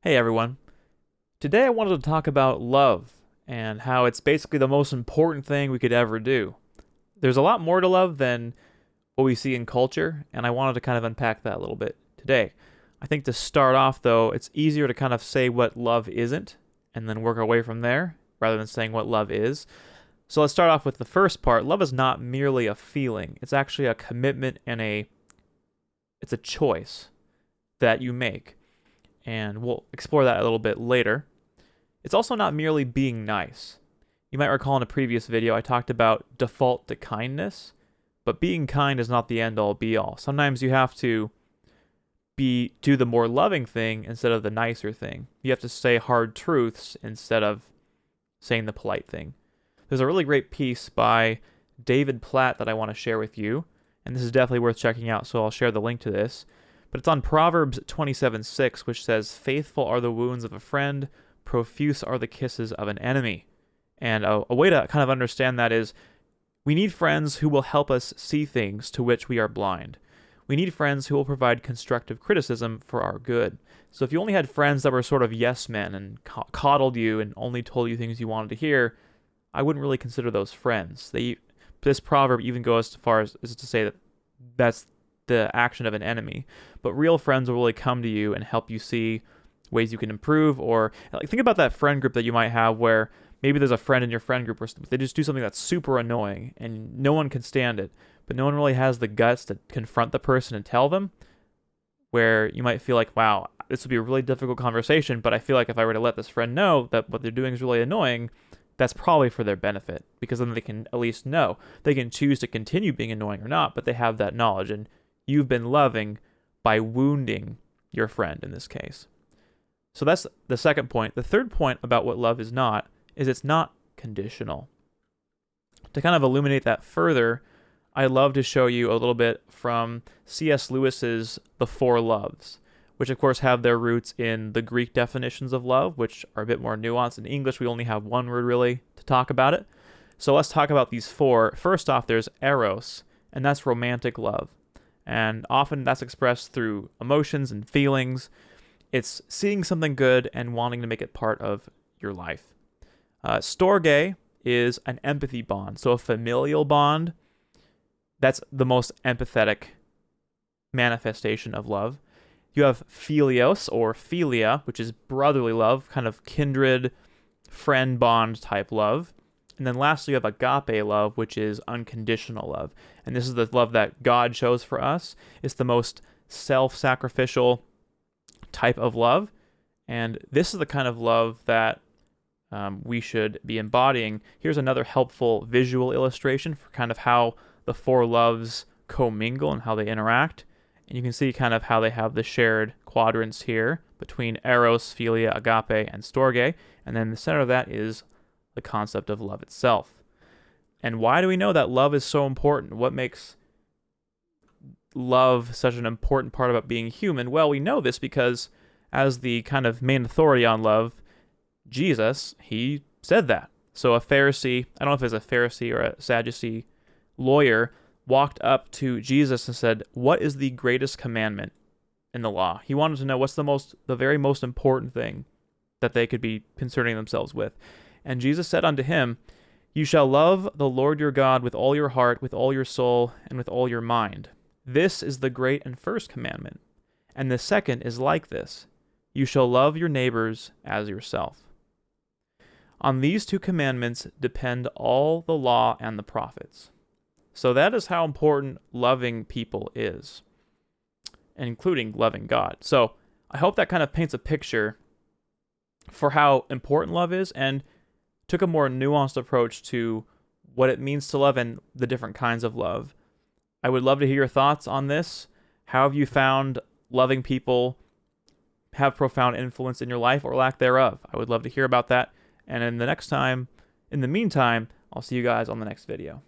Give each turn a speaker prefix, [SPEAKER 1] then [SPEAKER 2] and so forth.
[SPEAKER 1] Hey everyone. Today I wanted to talk about love and how it's basically the most important thing we could ever do. There's a lot more to love than what we see in culture, and I wanted to kind of unpack that a little bit today. I think to start off, though, it's easier to kind of say what love isn't and then work our way from there rather than saying what love is. So let's start off with the first part. Love is not merely a feeling. It's actually a commitment and it's a choice that you make. And we'll explore that a little bit later. It's also not merely being nice. You might recall in a previous video I talked about default to kindness, but being kind is not the end all be all. Sometimes you have to do the more loving thing instead of the nicer thing. You have to say hard truths instead of saying the polite thing. There's a really great piece by David Platt that I want to share with you, and this is definitely worth checking out, so I'll share the link to this. But it's on Proverbs 27:6, which says, "Faithful are the wounds of a friend, profuse are the kisses of an enemy." And a way to kind of understand that is we need friends who will help us see things to which we are blind. We need friends who will provide constructive criticism for our good. So if you only had friends that were sort of yes men and coddled you and only told you things you wanted to hear, I wouldn't really consider those friends. This proverb even goes as far as to say that that's the action of an enemy. But real friends will really come to you and help you see ways you can improve. Or like, think about that friend group that you might have where maybe there's a friend in your friend group where they just do something that's super annoying and no one can stand it, but no one really has the guts to confront the person and tell them, where you might feel like, wow, this would be a really difficult conversation, but I feel like if I were to let this friend know that what they're doing is really annoying, that's probably for their benefit, because then they can at least know. They can choose to continue being annoying or not, but they have that knowledge, and you've been loving by wounding your friend in this case. So that's the second point. The third point about what love is not is it's not conditional. To kind of illuminate that further, I'd love to show you a little bit from C.S. Lewis's The Four Loves, which of course have their roots in the Greek definitions of love, which are a bit more nuanced. In English, we only have one word really to talk about it. So let's talk about these four. First off, there's eros, and that's romantic love. And often that's expressed through emotions and feelings. It's seeing something good and wanting to make it part of your life. Storge is an empathy bond, so a familial bond. That's the most empathetic manifestation of love. You have philios or philia, which is brotherly love, kind of kindred, friend bond type love. And then lastly, you have agape love, which is unconditional love. And this is the love that God shows for us. It's the most self-sacrificial type of love. And this is the kind of love that we should be embodying. Here's another helpful visual illustration for kind of how the four loves commingle and how they interact. And you can see kind of how they have the shared quadrants here between eros, philia, agape, and storge. And then the center of that is the concept of love itself. And why do we know that love is so important? What makes love such an important part about being human? Well, we know this because as the kind of main authority on love, Jesus, he said that. So a Pharisee, I don't know if it's a Pharisee or a Sadducee lawyer, walked up to Jesus and said, "What is the greatest commandment in the law?" He wanted to know what's the very most important thing that they could be concerning themselves with. And Jesus said unto him, "You shall love the Lord your God with all your heart, with all your soul, and with all your mind. This is the great and first commandment. And the second is like this. You shall love your neighbors as yourself. On these two commandments depend all the law and the prophets." So that is how important loving people is, including loving God. So I hope that kind of paints a picture for how important love is and took a more nuanced approach to what it means to love and the different kinds of love. I would love to hear your thoughts on this. How have you found loving people have profound influence in your life or lack thereof? I would love to hear about that. And in the meantime, I'll see you guys on the next video.